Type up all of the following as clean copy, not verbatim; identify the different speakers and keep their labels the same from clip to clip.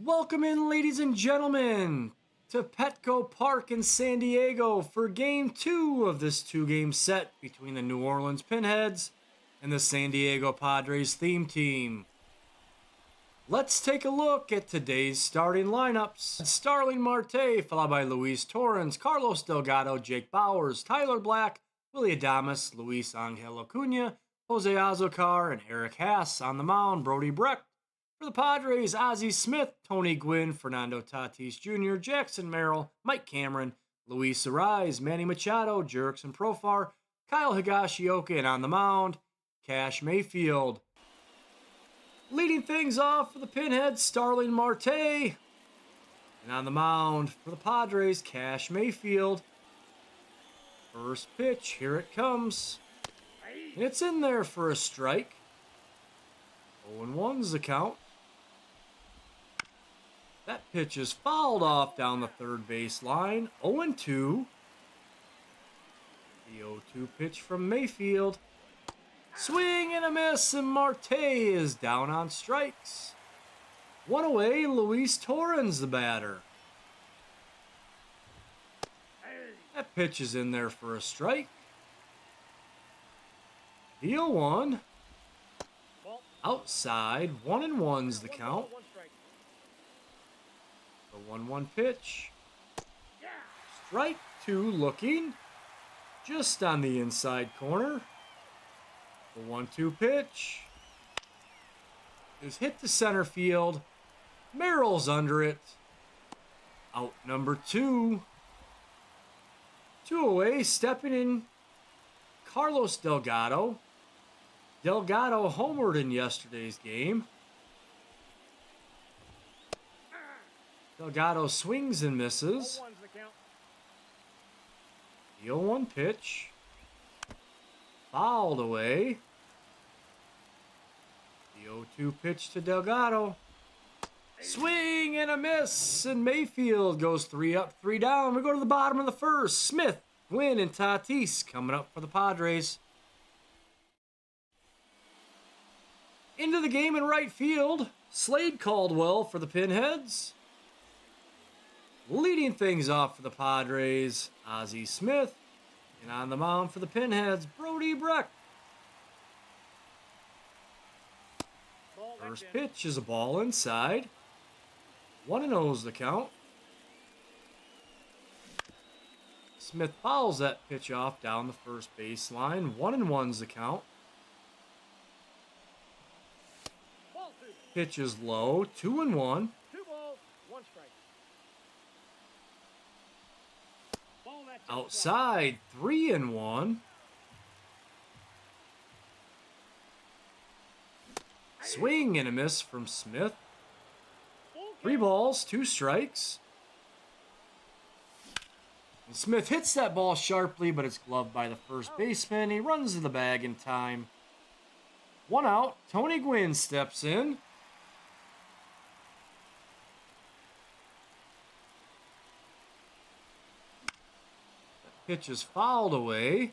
Speaker 1: Welcome in, ladies and gentlemen, to Petco Park in San Diego for Game 2 of this two-game set between the New Orleans Pinheads and the San Diego Padres theme team. Let's take a look at today's starting lineups. Starling Marte, followed by Luis Torrens, Carlos Delgado, Jake Bauers, Tyler Black, Willy Adames, Luis Angel Acuna, Jose Azocar, and Eric Haas. On the mound, Brody Brecht. For the Padres, Ozzie Smith, Tony Gwynn, Fernando Tatis Jr., Jackson Merrill, Mike Cameron, Luis Arraez, Manny Machado, Jurickson Profar, Kyle Higashioka, and on the mound, Cash Mayfield. Leading things off for the Pinheads, Starling Marte. And on the mound for the Padres, Cash Mayfield. First pitch, here it comes. And it's in there for a strike. 0-1's the count. That pitch is fouled off down the third base line. 0-2. The 0-2 pitch from Mayfield. Swing and a miss, and Marte is down on strikes. One away, Luis Torrens the batter. That pitch is in there for a strike. The 0-1. Outside, 1-1's the count. The 1-1 pitch. Strike two looking. Just on the inside corner. The 1-2 pitch is hit to center field. Merrill's under it. Out number 2. 2 away, stepping in Carlos Delgado. Delgado homered in yesterday's game. Delgado swings and misses. The 0-1 pitch. Fouled away. The 0-2 pitch to Delgado. Swing and a miss, and Mayfield goes 3 up, 3 down. We go to the bottom of the first. Smith, Gwynn, and Tatis coming up for the Padres. Into the game in right field, Slade Caldwell for the Pinheads. Leading things off for the Padres, Ozzie Smith. And on the mound for the Pinheads, Brody Brecht. First pitch is a ball inside. 1-0's the count. Smith fouls that pitch off down the first baseline. 1-1's the count. Pitch is low. 2-1.
Speaker 2: 2 balls, 1 strike.
Speaker 1: Outside, 3-1. Swing and a miss from Smith. 3 balls, 2 strikes. And Smith hits that ball sharply, but it's gloved by the first baseman. He runs to the bag in time. 1 out. Tony Gwynn steps in. Pitch is fouled away.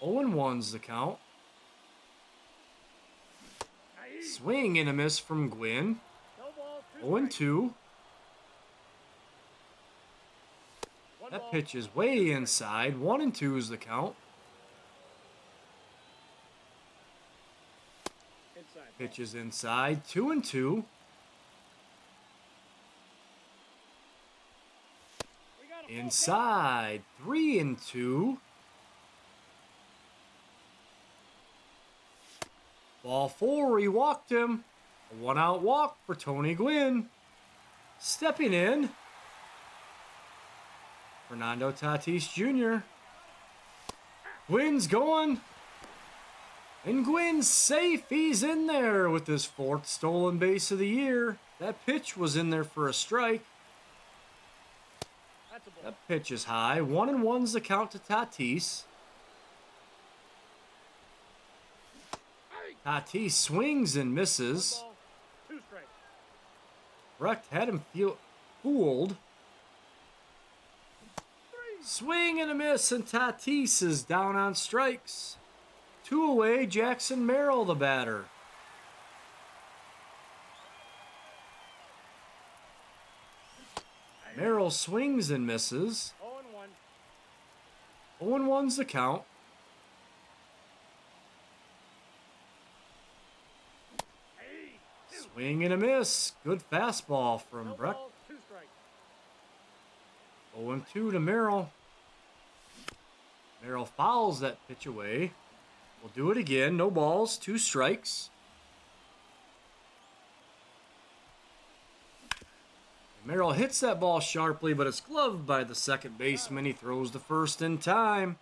Speaker 1: 0-1's the count. Swing and a miss from Gwynn. 0-2. That pitch is way inside. 1-2's the count. Pitch is inside. 2-2. Inside, 3-2. Ball 4, he walked him. A 1-out walk for Tony Gwynn. Stepping in, Fernando Tatis Jr. Gwynn's going. And Gwynn's safe. He's in there with his 4th stolen base of the year. That pitch was in there for a strike. That pitch is high. 1-1's the count to Tatis. Tatis swings and misses. Brecht had him fooled. Swing and a miss, and Tatis is down on strikes. 2 away, Jackson, Merrill the batter. Merrill swings and misses.
Speaker 2: 0-1.
Speaker 1: 0-1's the count. Swing and a miss. Good fastball from
Speaker 2: No
Speaker 1: Breck.
Speaker 2: balls, 2 strikes.
Speaker 1: 0-2 to Merrill. Merrill fouls that pitch away. We'll do it again. No balls, 2 strikes. Merrill hits that ball sharply, but it's gloved by the second baseman. He throws the first in time.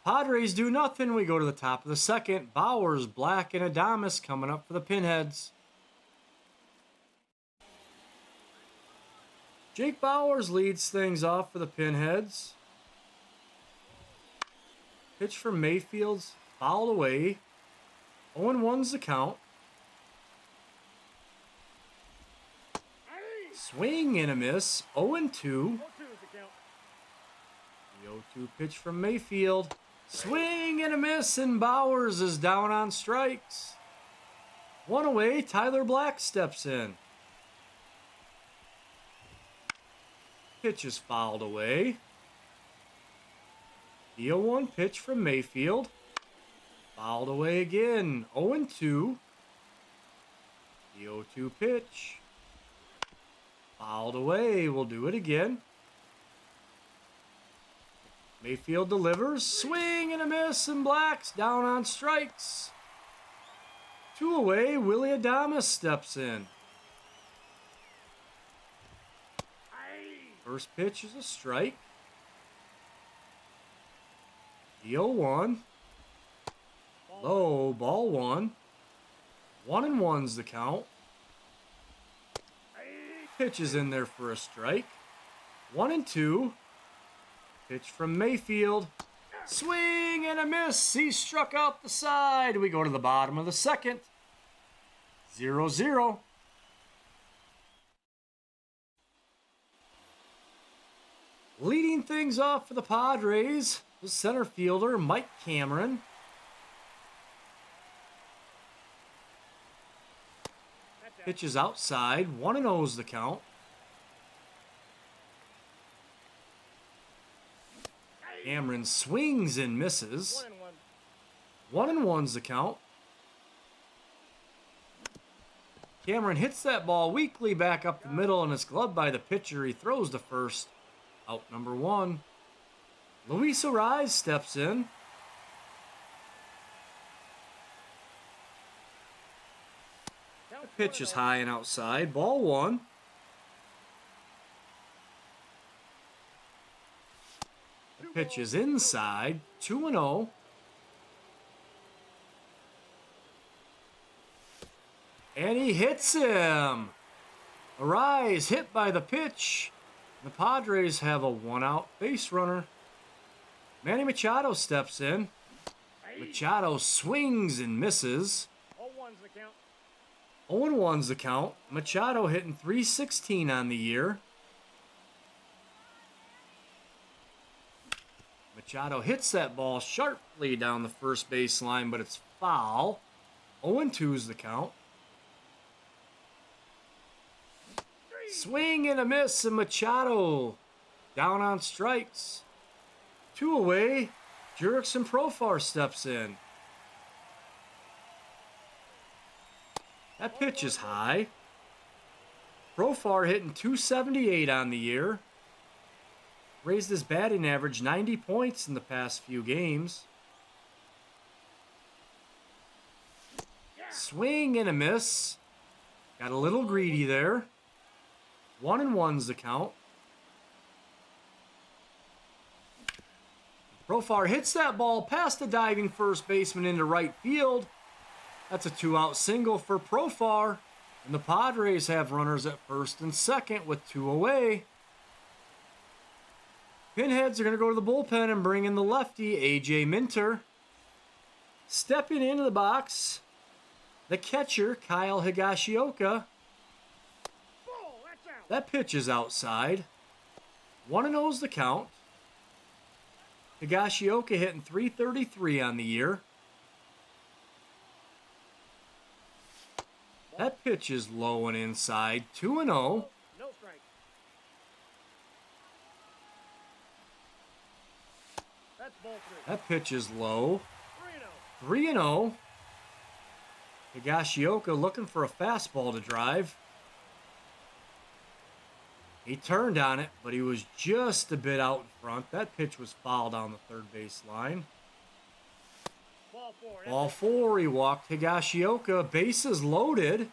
Speaker 1: Padres do nothing. We go to the top of the second. Bauers, Black, and Adames coming up for the Pinheads. Jake Bauers leads things off for the Pinheads. Pitch from Mayfield's fouled away. 0-1's the count. Swing and a miss. 0-2.
Speaker 2: 0-2 is the count.
Speaker 1: The 0-2 pitch from Mayfield. Swing and a miss, and Bauers is down on strikes. 1 away, Tyler Black steps in. Pitch is fouled away. The 0-1 pitch from Mayfield. Fouled away again. 0-2. The 0-2 pitch. Fouled away. We'll do it again. Mayfield delivers. Swing and a miss, and Black's down on strikes. 2 away. Willie Adames steps in. First pitch is a strike. The 0-1. Low, ball 1. 1-1's the count. Pitch is in there for a strike. 1-2. Pitch from Mayfield. Swing and a miss. He struck out the side. We go to the bottom of the second. 0-0. Leading things off for the Padres, the center fielder, Mike Cameron. Pitches outside. 1-0's the count. Cameron swings and misses. 1-1's the count. Cameron hits that ball weakly back up the middle, and it's gloved by the pitcher. He throws to first. Out number 1. Luis Arraez steps in. The pitch is high and outside. Ball 1. The pitch is inside. 2-0. And he hits him. Arraez hit by the pitch. The Padres have a 1-out base runner. Manny Machado steps in. Machado swings and misses.
Speaker 2: 0-1's the count.
Speaker 1: 0-1's the count. Machado hitting .316 on the year. Machado hits that ball sharply down the first baseline, but it's foul. 0-2's the count. Swing and a miss, and Machado down on strikes. 2 away. Jurickson Profar steps in. That pitch is high. Profar hitting .278 on the year. Raised his batting average 90 points in the past few games. Swing and a miss. Got a little greedy there. 1-1's the count. Profar hits that ball past the diving first baseman into right field. That's a 2-out single for Profar. And the Padres have runners at first and second with 2 away. Pinheads are going to go to the bullpen and bring in the lefty, A.J. Minter. Stepping into the box, the catcher, Kyle Higashioka. That pitch is outside. 1-0's the count. Higashioka hitting .333 on the year. That pitch is low and inside. 2-0.
Speaker 2: No strike. That's ball 3.
Speaker 1: That pitch is low.
Speaker 2: 3-0.
Speaker 1: 3-0. Higashioka looking for a fastball to drive. He turned on it, but he was just a bit out in front. That pitch was fouled down the third base line.
Speaker 2: Ball 4.
Speaker 1: Ball 4, he walked Higashioka. Bases loaded.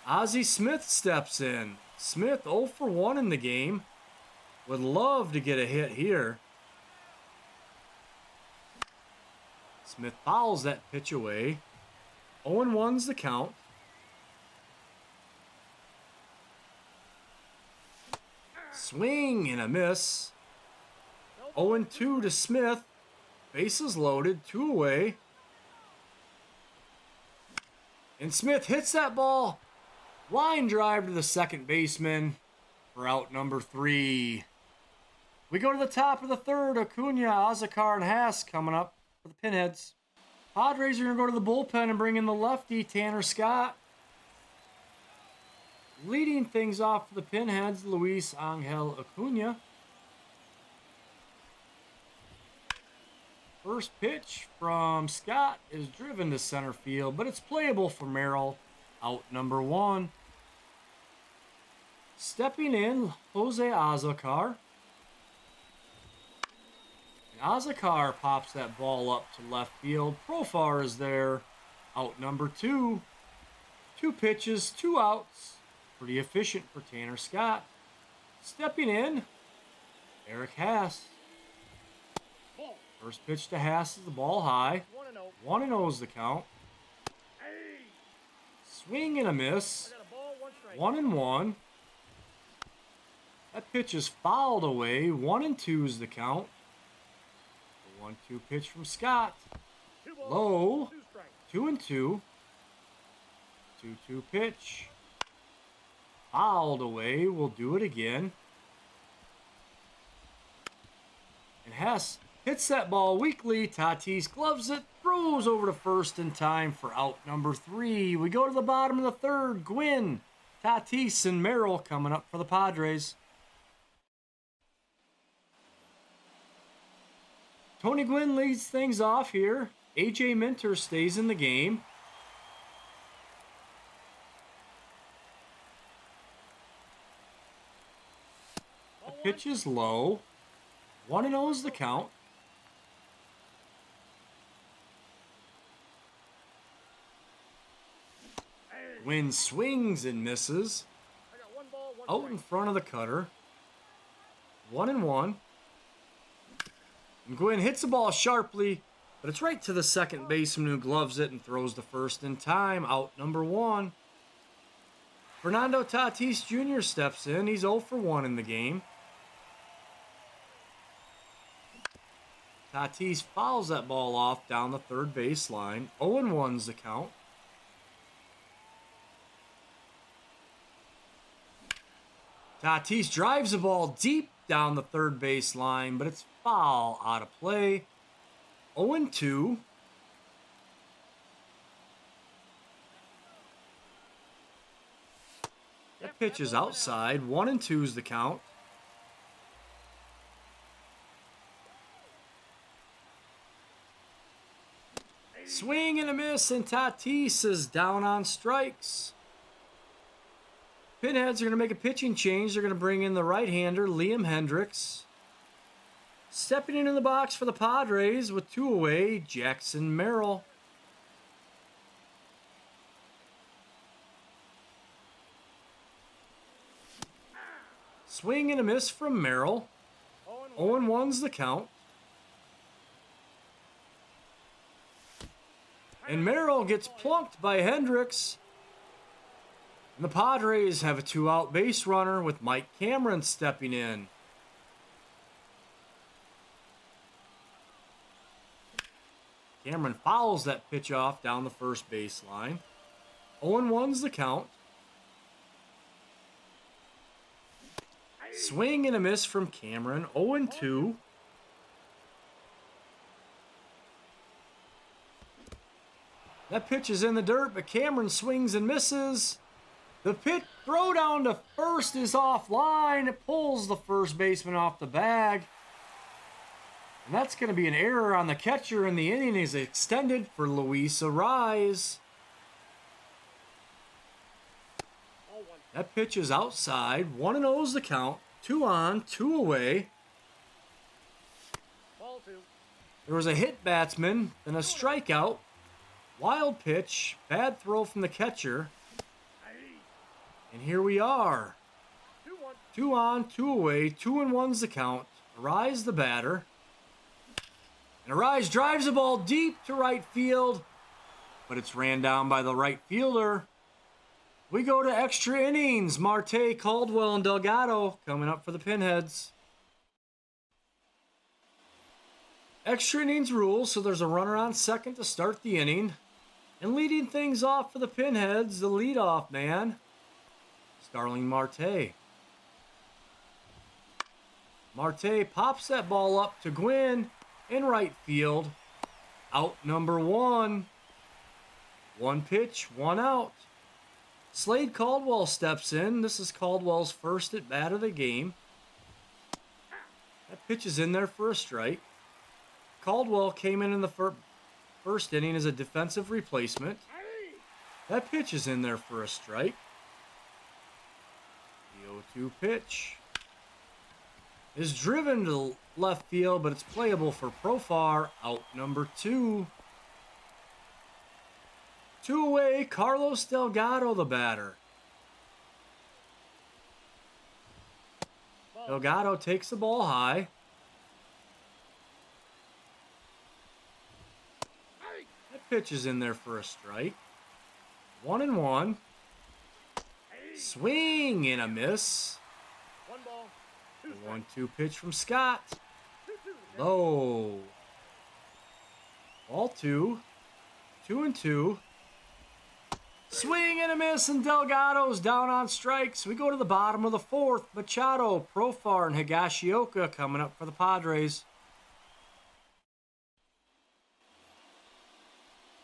Speaker 1: Ozzie Smith steps in. Smith 0 for 1 in the game. Would love to get a hit here. Smith fouls that pitch away. 0-1's the count. Swing and a miss. 0-2 to Smith. Bases loaded, 2 away. And Smith hits that ball. Line drive to the second baseman for out number 3. We go to the top of the third. Acuna, Azakar, and Haas coming up for the Pinheads. Padres are going to go to the bullpen and bring in the lefty, Tanner Scott. Leading things off for the Pinheads, Luis Angel Acuna. First pitch from Scott is driven to center field, but it's playable for Merrill. Out number 1. Stepping in, Jose Azakar. Azakar pops that ball up to left field. Profar is there. Out number 2. 2 pitches, 2 outs. Pretty efficient for Tanner Scott. Stepping in, Eric Haas. First pitch to Haas is the ball high.
Speaker 2: 1-0.
Speaker 1: 1-0 is the count.
Speaker 2: Hey.
Speaker 1: Swing and a miss.
Speaker 2: I got a ball, 1 strike.
Speaker 1: 1-1. That pitch is fouled away. 1-2 is the count. The 1-2 pitch from Scott.
Speaker 2: 2 balls,
Speaker 1: Low.
Speaker 2: 2 strikes.
Speaker 1: 2-2. 2-2 pitch. Fouled away. We'll do it again. And Hess hits that ball weakly. Tatis gloves it. Throws over to first in time for out number 3. We go to the bottom of the third. Gwynn, Tatis, and Merrill coming up for the Padres. Tony Gwynn leads things off here. AJ Minter stays in the game. The pitch is low. 1-0 is the count. Gwynn swings and misses.
Speaker 2: I got 1 ball, 1
Speaker 1: Out in front of the cutter. 1-1. And Gwynn hits the ball sharply, but it's right to the second baseman who gloves it and throws the first in time. Out number 1. Fernando Tatis Jr. steps in. He's 0 for 1 in the game. Tatis fouls that ball off down the third baseline. 0-1's the count. Tatis drives the ball deep down the third baseline, but it's foul out of play. 0-2. That pitch is outside. 1-2 is the count. Swing and a miss, and Tatis is down on strikes. Pinheads are going to make a pitching change. They're going to bring in the right-hander, Liam Hendricks. Stepping into the box for the Padres with 2 away, Jackson Merrill. Swing and a miss from Merrill. 0-1's the count. And Merrill gets plunked by Hendricks. And the Padres have a 2-out base runner with Mike Cameron stepping in. Cameron fouls that pitch off down the first baseline. 0-1's the count. Swing and a miss from Cameron. 0-2. That pitch is in the dirt, but Cameron swings and misses. The pitch throw down to first is offline. It pulls the first baseman off the bag. And that's going to be an error on the catcher, and the inning is extended for Luis Arraez. That pitch is outside. 1-0 is the count. 2 on, 2 away.
Speaker 2: Ball 2.
Speaker 1: There was a hit batsman, then a strikeout. Wild pitch, bad throw from the catcher. And here we are.
Speaker 2: 2-1.
Speaker 1: 2 on, 2 away, 2-1's the count. Arraez the batter. And Arraez drives the ball deep to right field, but it's ran down by the right fielder. We go to extra innings. Marte, Caldwell, and Delgado coming up for the Pinheads. Extra innings rule, so there's a runner on second to start the inning. And leading things off for the Pinheads, the leadoff man, Starling Marte. Marte pops that ball up to Gwynn in right field. Out number 1. 1 pitch, 1 out. Slade Caldwell steps in. This is Caldwell's first at bat of the game. That pitch is in there for a strike. Caldwell came in the first inning as a defensive replacement. That pitch is in there for a strike. The 0-2 pitch is driven to left field, but it's playable for Profar. Out number 2. 2 away, Carlos Delgado, the batter. Delgado takes the ball high. That pitch is in there for a strike. 1-1. Swing and a miss.
Speaker 2: 1 ball.
Speaker 1: The 1-2 pitch from Scott. Low. Ball 2. 2-2. Swing and a miss, and Delgado's down on strikes. We go to the bottom of the 4th. Machado, Profar, and Higashioka coming up for the Padres.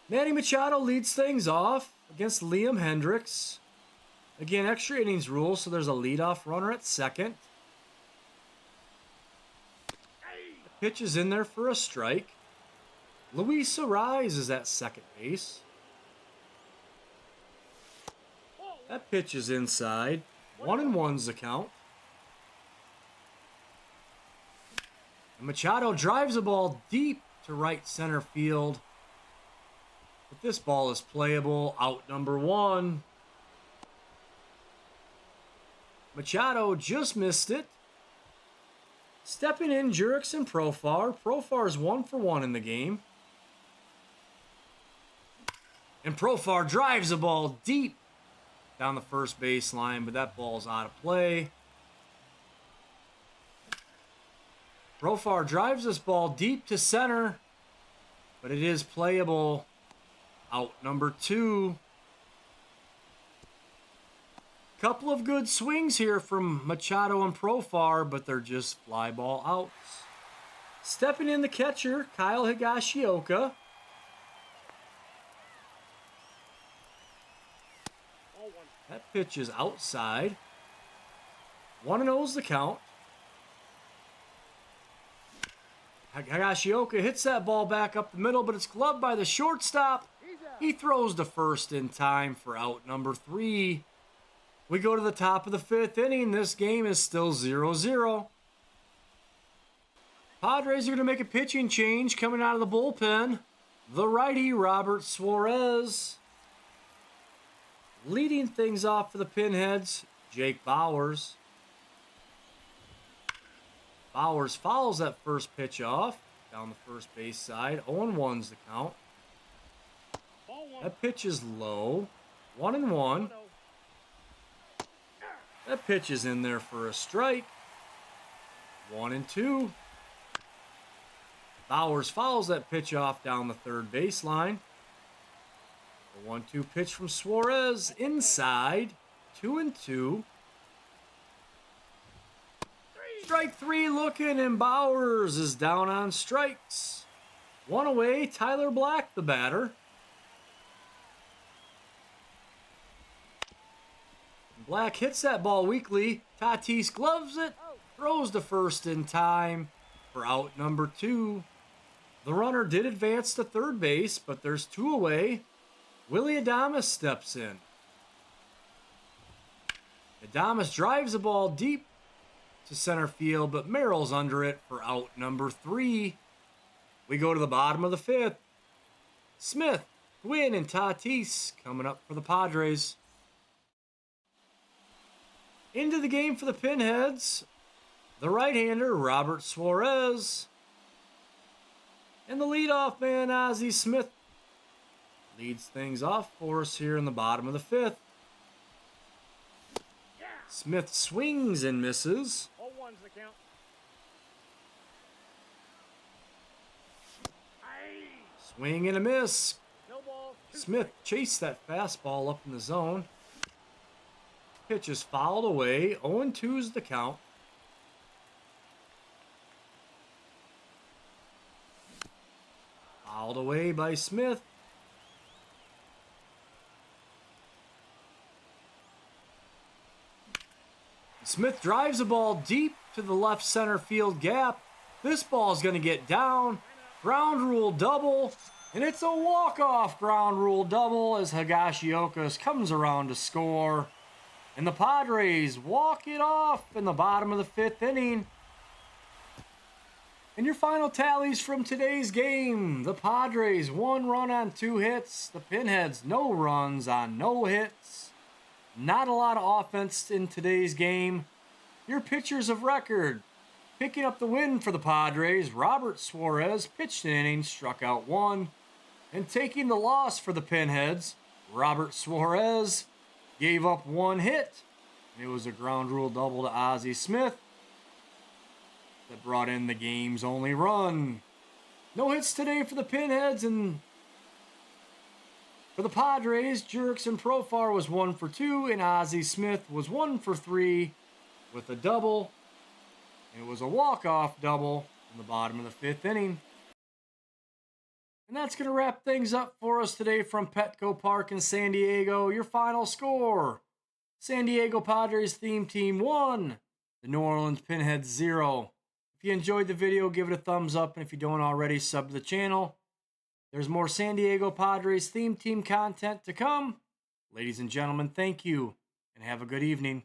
Speaker 1: Manny Machado leads things off against Liam Hendricks. Again, extra innings rule, so there's a leadoff runner at second. The pitch is in there for a strike. Luis Arraez is at second base. That pitch is inside. 1-1's the count. And Machado drives the ball deep to right center field. But this ball is playable. Out number 1. Machado just missed it. Stepping in, Jurickson, Profar. Profar is 1 for 1 in the game. And Profar drives the ball deep down the first baseline, but that ball's out of play. Profar drives this ball deep to center, but it is playable. Out number 2. Couple of good swings here from Machado and Profar, but they're just fly ball outs. Stepping in the catcher, Kyle Higashioka. That pitch is outside. 1-0's the count. Higashioka hits that ball back up the middle, but it's gloved by the shortstop. He throws to first in time for out number 3. We go to the top of the 5th inning. This game is still 0-0. Padres are going to make a pitching change coming out of the bullpen. The righty, Robert Suarez. Leading things off for the Pinheads, Jake Bauers. Bauers fouls that first pitch off down the first base side. 0-1's the count. That pitch is low. 1-1. That pitch is in there for a strike. 1-2. Bauers fouls that pitch off down the third baseline. The 1-2 pitch from Suarez inside. 2-2. Strike 3 looking, and Bauers is down on strikes. 1 away, Tyler Black, the batter. Black hits that ball weakly. Tatis gloves it, throws to first in time for out number 2. The runner did advance to third base, but there's 2 away. Willy Adames steps in. Adames drives the ball deep to center field, but Merrill's under it for out number 3. We go to the bottom of the 5th. Smith, Gwynn, and Tatis coming up for the Padres. Into the game for the Pinheads, the right-hander, Robert Suarez. And the leadoff man, Ozzie Smith, leads things off for us here in the bottom of the 5th. Smith swings and misses.
Speaker 2: 0-1's the count.
Speaker 1: Swing and a miss.
Speaker 2: No ball.
Speaker 1: Smith chased that fastball up in the zone. Pitch is fouled away. 0-2 is the count. Fouled away by Smith. Smith drives the ball deep to the left center field gap. This ball is going to get down. Ground rule double. And it's a walk-off ground rule double as Higashioka comes around to score. And the Padres walk it off in the bottom of the 5th inning. And your final tallies from today's game. The Padres, 1 run on 2 hits. The Pinheads, no runs on no hits. Not a lot of offense in today's game. Your pitchers of record. Picking up the win for the Padres, Robert Suarez pitched an inning, struck out 1. And taking the loss for the Pinheads, Robert Suarez gave up 1 hit. And it was a ground rule double to Ozzie Smith that brought in the game's only run. No hits today for the Pinheads, and for the Padres, Jurickson Profar was 1 for 2, and Ozzie Smith was 1 for 3 with a double. It was a walk-off double in the bottom of the 5th inning. And that's going to wrap things up for us today from Petco Park in San Diego. Your final score: San Diego Padres theme team 1, the New Orleans Pinheads 0. If you enjoyed the video, give it a thumbs up, and if you don't already, sub to the channel. There's more San Diego Padres theme team content to come. Ladies and gentlemen, thank you, and have a good evening.